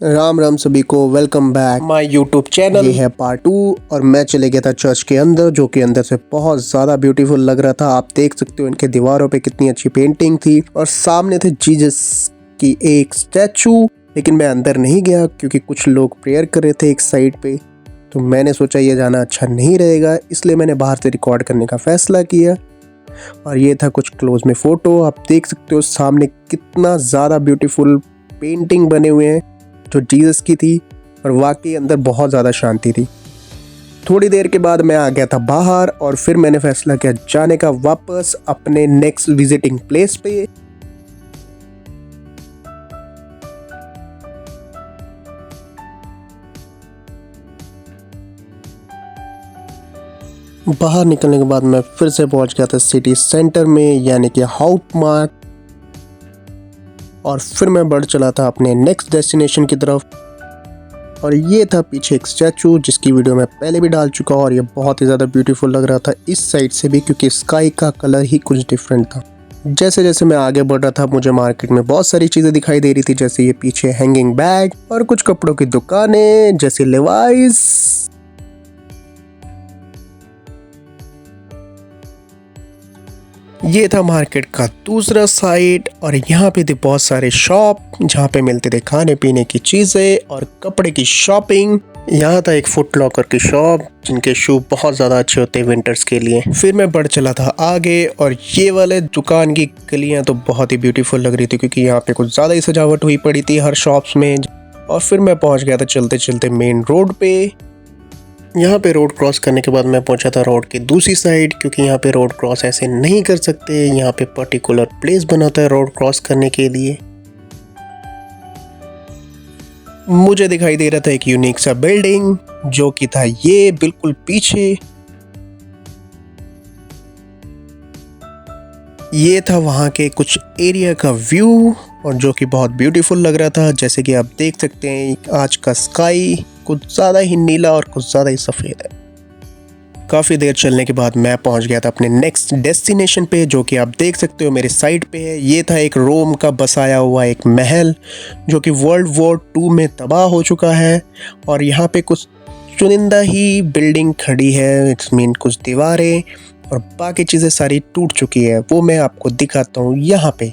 राम राम सभी को, welcome back my YouTube channel. ये है पार्ट 2 और मैं चले गया था चर्च के अंदर, जो कि अंदर से बहुत ज़्यादा ब्यूटीफुल लग रहा था। आप देख सकते हो इनके दीवारों पे कितनी अच्छी पेंटिंग थी और सामने थे जीसस की एक स्टैचू। लेकिन मैं अंदर नहीं गया क्योंकि कुछ लोग प्रेयर कर रहे थे एक साइड पे, तो मैंने सोचा ये जाना अच्छा नहीं रहेगा, इसलिए मैंने बाहर से रिकॉर्ड करने का फैसला किया। और ये था कुछ क्लोज में फ़ोटो। आप देख सकते हो सामने कितना ज़्यादा ब्यूटीफुल पेंटिंग बने हुए हैं जो जीसस की थी, और वाकई अंदर बहुत ज़्यादा शांति थी। थोड़ी देर के बाद मैं आ गया था बाहर और फिर मैंने फैसला किया जाने का वापस अपने नेक्स्ट विजिटिंग प्लेस पे। बाहर निकलने के बाद मैं फिर से पहुंच गया था सिटी सेंटर में, यानी कि हाउपमार्ट, और फिर मैं बढ़ चला था अपने नेक्स्ट डेस्टिनेशन की तरफ। और ये था पीछे एक स्टैचू जिसकी वीडियो मैं पहले भी डाल चुका हूँ, और ये बहुत ही ज़्यादा ब्यूटीफुल लग रहा था इस साइड से भी, क्योंकि स्काई का कलर ही कुछ डिफरेंट था। जैसे जैसे मैं आगे बढ़ रहा था मुझे मार्केट में बहुत सारी चीज़ें दिखाई दे रही थी, जैसे ये पीछे हैंगिंग बैग और कुछ कपड़ों की दुकानें जैसे लेवाइस। ये था मार्केट का दूसरा साइड, और यहाँ पे थे बहुत सारे शॉप जहाँ पे मिलते थे खाने पीने की चीज़ें और कपड़े की शॉपिंग। यहाँ था एक फुट लॉकर की शॉप जिनके शू बहुत ज़्यादा अच्छे होते हैं विंटर्स के लिए। फिर मैं बढ़ चला था आगे, और ये वाले दुकान की गलियाँ तो बहुत ही ब्यूटीफुल लग रही थी क्योंकि यहाँ पे कुछ ज़्यादा ही सजावट हुई पड़ी थी हर शॉप्स में। और फिर मैं पहुँच गया था चलते चलते मेन रोड पे। यहाँ पे रोड क्रॉस करने के बाद मैं पहुंचा था रोड की दूसरी साइड, क्योंकि यहाँ पे रोड क्रॉस ऐसे नहीं कर सकते। यहाँ पे पर्टिकुलर प्लेस बनाता है रोड क्रॉस करने के लिए। मुझे दिखाई दे रहा था एक यूनिक सा बिल्डिंग जो कि था ये बिल्कुल पीछे। ये था वहाँ के कुछ एरिया का व्यू, और जो कि बहुत ब्यूटीफुल लग रहा था। जैसे कि आप देख सकते हैं आज का स्काई कुछ ज़्यादा ही नीला और कुछ ज़्यादा ही सफ़ेद है। काफ़ी देर चलने के बाद मैं पहुंच गया था अपने नेक्स्ट डेस्टिनेशन पे, जो कि आप देख सकते हो मेरे साइड पे है। ये था एक रोम का बसाया हुआ एक महल जो कि वर्ल्ड वॉर 2 में तबाह हो चुका है, और यहाँ पे कुछ चुनिंदा ही बिल्डिंग खड़ी है। इट्स मीन कुछ दीवारें, और बाकी चीज़ें सारी टूट चुकी है। वो मैं आपको दिखाता हूँ यहाँ पे।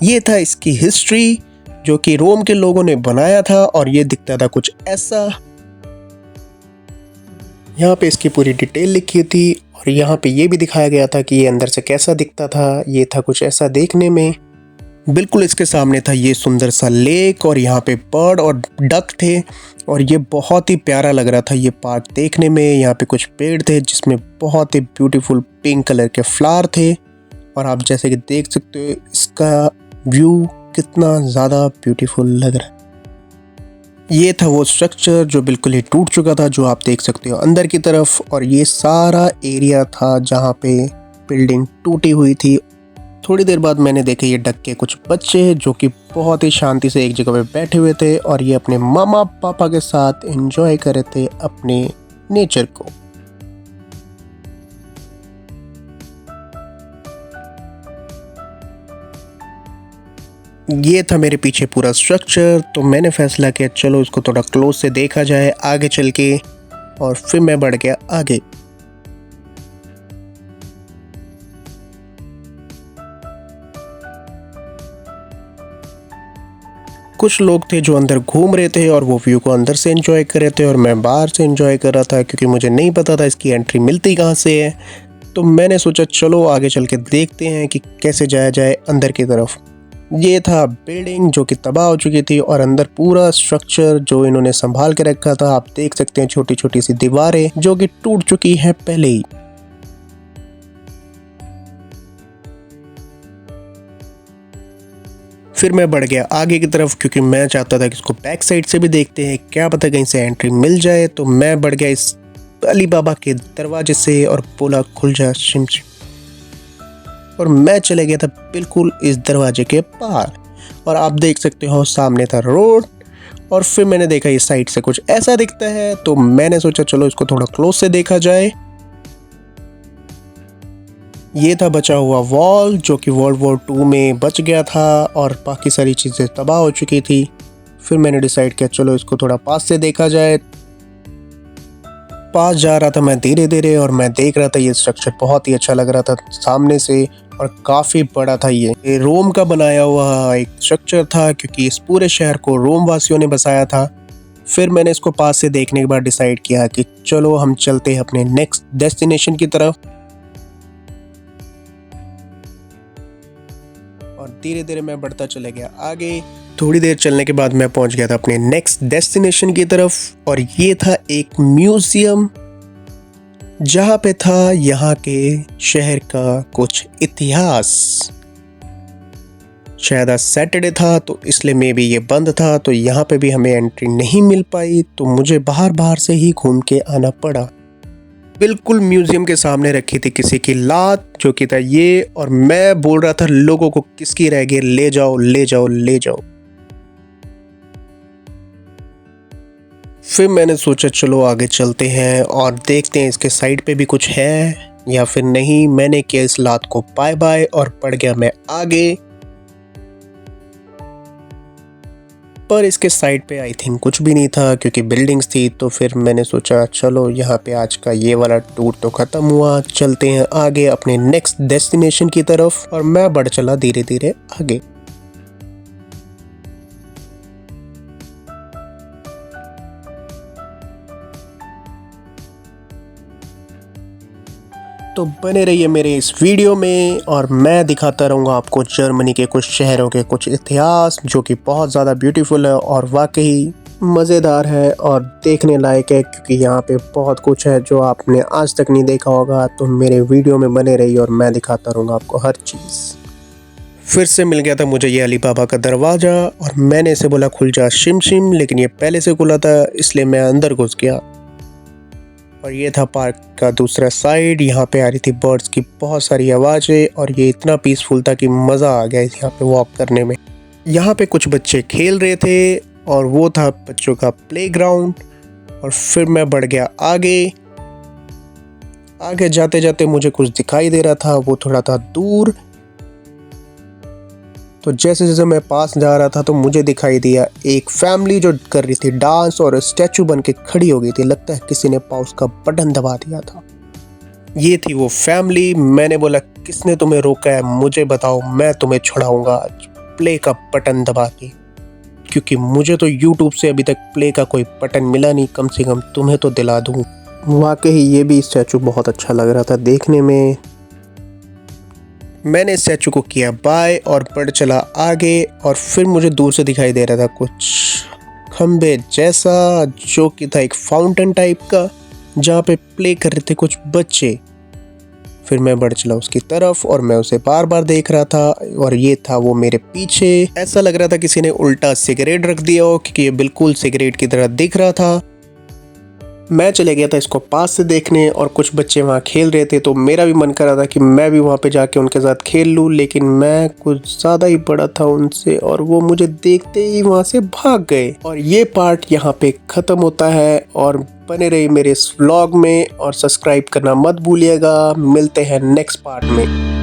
ये था इसकी हिस्ट्री जो कि रोम के लोगों ने बनाया था, और ये दिखता था कुछ ऐसा। यहाँ पे इसकी पूरी डिटेल लिखी थी, और यहाँ पे ये भी दिखाया गया था कि ये अंदर से कैसा दिखता था। ये था कुछ ऐसा देखने में। बिल्कुल इसके सामने था ये सुंदर सा लेक, और यहाँ पे बर्ड और डक थे, और ये बहुत ही प्यारा लग रहा था ये पार्क देखने में। यहाँ पे कुछ पेड़ थे जिसमें बहुत ही ब्यूटीफुल पिंक कलर के फ्लावर थे, और आप जैसे कि देख सकते हो इसका व्यू कितना ज़्यादा ब्यूटीफुल लग रहा है। ये था वो स्ट्रक्चर जो बिल्कुल ही टूट चुका था, जो आप देख सकते हो अंदर की तरफ, और ये सारा एरिया था जहाँ पे बिल्डिंग टूटी हुई थी। थोड़ी देर बाद मैंने देखे ये डक के कुछ बच्चे जो कि बहुत ही शांति से एक जगह पे बैठे हुए थे, और ये अपने मामा पापा के साथ एंजॉय कर रहे थे अपने नेचर को। ये था मेरे पीछे पूरा स्ट्रक्चर, तो मैंने फैसला किया चलो इसको थोड़ा क्लोज से देखा जाए आगे चल के, और फिर मैं बढ़ गया आगे। कुछ लोग थे जो अंदर घूम रहे थे और वो व्यू को अंदर से एंजॉय कर रहे थे, और मैं बाहर से एंजॉय कर रहा था क्योंकि मुझे नहीं पता था इसकी एंट्री मिलती कहाँ से है। तो मैंने सोचा चलो आगे चल के देखते हैं कि कैसे जाया जाए अंदर की तरफ। ये था बिल्डिंग जो कि तबाह हो चुकी थी, और अंदर पूरा स्ट्रक्चर जो इन्होंने संभाल के रखा था। आप देख सकते हैं छोटी छोटी सी दीवारें जो कि टूट चुकी हैं पहले ही। फिर मैं बढ़ गया आगे की तरफ क्योंकि मैं चाहता था कि इसको बैक साइड से भी देखते हैं, क्या पता कहीं से एंट्री मिल जाए। तो मैं बढ़ गया इस अली बाबा के दरवाजे से और बोला खुल जा शिम शिम, और मैं चले गया था बिल्कुल इस दरवाजे के पार। और आप देख सकते हो सामने था रोड, और फिर मैंने देखा इस साइड से कुछ ऐसा दिखता है, तो मैंने सोचा चलो इसको थोड़ा क्लोज से देखा जाए। ये था बचा हुआ वॉल जो कि वर्ल्ड वॉर 2 में बच गया था, और बाकी सारी चीज़ें तबाह हो चुकी थी। फिर मैंने डिसाइड किया चलो इसको थोड़ा पास से देखा जाए। पास जा रहा था मैं धीरे धीरे और मैं देख रहा था ये स्ट्रक्चर बहुत ही अच्छा लग रहा था सामने से और काफ़ी बड़ा था। ये रोम का बनाया हुआ एक स्ट्रक्चर था क्योंकि इस पूरे शहर को रोम वासियों ने बसाया था। फिर मैंने इसको पास से देखने के बाद डिसाइड किया कि चलो हम चलते हैं अपने नेक्स्ट डेस्टिनेशन की तरफ। और धीरे धीरे मैं बढ़ता चला गया आगे। थोड़ी देर चलने के बाद मैं पहुंच गया था अपने नेक्स्ट डेस्टिनेशन की तरफ और ये था एक म्यूजियम जहाँ पे था यहाँ के शहर का कुछ इतिहास। शायद आज सैटरडे था तो इसलिए मे भी ये बंद था, तो यहाँ पे भी हमें एंट्री नहीं मिल पाई, तो मुझे बाहर से ही घूम के आना पड़ा। बिल्कुल म्यूजियम के सामने रखी थी किसी की लात जो कि था ये, और मैं बोल रहा था लोगों को किसकी रह गई, ले जाओ ले जाओ ले जाओ। फिर मैंने सोचा चलो आगे चलते हैं और देखते हैं इसके साइड पे भी कुछ है या फिर नहीं। मैंने किया इस लात को बाय बाय और पड़ गया मैं आगे। पर इसके साइड पे आई थिंक कुछ भी नहीं था क्योंकि बिल्डिंग्स थी। तो फिर मैंने सोचा चलो यहाँ पे आज का ये वाला टूर तो ख़त्म हुआ, चलते हैं आगे अपने नेक्स्ट डेस्टिनेशन की तरफ। और मैं बढ़ चला धीरे धीरे आगे। तो बने रहिए मेरे इस वीडियो में और मैं दिखाता रहूँगा आपको जर्मनी के कुछ शहरों के कुछ इतिहास जो कि बहुत ज़्यादा ब्यूटीफुल है और वाकई मज़ेदार है और देखने लायक है, क्योंकि यहाँ पे बहुत कुछ है जो आपने आज तक नहीं देखा होगा। तो मेरे वीडियो में बने रहिए और मैं दिखाता रहूँगा आपको हर चीज़। फिर से मिल गया था मुझे ये अली बाबा का दरवाज़ा और मैंने इसे बोला खुल जा शिम शिम, लेकिन ये पहले से खुला था इसलिए मैं अंदर घुस गया। और ये था पार्क का दूसरा साइड। यहाँ पे आ रही थी बर्ड्स की बहुत सारी आवाज़ें और ये इतना पीसफुल था कि मज़ा आ गया यहाँ पे वॉक करने में। यहाँ पे कुछ बच्चे खेल रहे थे और वो था बच्चों का प्लेग्राउंड। और फिर मैं बढ़ गया आगे। आगे जाते जाते मुझे कुछ दिखाई दे रहा था, वो थोड़ा था दूर। तो जैसे जैसे मैं पास जा रहा था तो मुझे दिखाई दिया एक फैमिली जो कर रही थी डांस और स्टैचू बन के खड़ी हो गई थी। लगता है किसी ने पाउस का बटन दबा दिया था। ये थी वो फैमिली। मैंने बोला किसने तुम्हें रोका है, मुझे बताओ, मैं तुम्हें छुड़ाऊंगा आज प्ले का बटन दबा के, क्योंकि मुझे तो यूट्यूब से अभी तक प्ले का कोई बटन मिला नहीं, कम से कम तुम्हें तो दिला दूँ। वाकई ये भी स्टैचू बहुत अच्छा लग रहा था देखने में। मैंने स्टैचू को किया बाय और बढ़ चला आगे। और फिर मुझे दूर से दिखाई दे रहा था कुछ खंबे जैसा जो कि था एक फाउंटेन टाइप का, जहाँ पे प्ले कर रहे थे कुछ बच्चे। फिर मैं बढ़ चला उसकी तरफ और मैं उसे बार बार देख रहा था और ये था वो मेरे पीछे। ऐसा लग रहा था किसी ने उल्टा सिगरेट रख दिया हो, क्योंकि ये बिल्कुल सिगरेट की तरह दिख रहा था। मैं चले गया था इसको पास से देखने और कुछ बच्चे वहाँ खेल रहे थे, तो मेरा भी मन कर रहा था कि मैं भी वहाँ पे जाके उनके साथ खेल लूँ, लेकिन मैं कुछ ज़्यादा ही बड़ा था उनसे और वो मुझे देखते ही वहाँ से भाग गए। और ये पार्ट यहाँ पे ख़त्म होता है। और बने रहिए मेरे इस व्लॉग में और सब्सक्राइब करना मत भूलिएगा। मिलते हैं नेक्स्ट पार्ट में।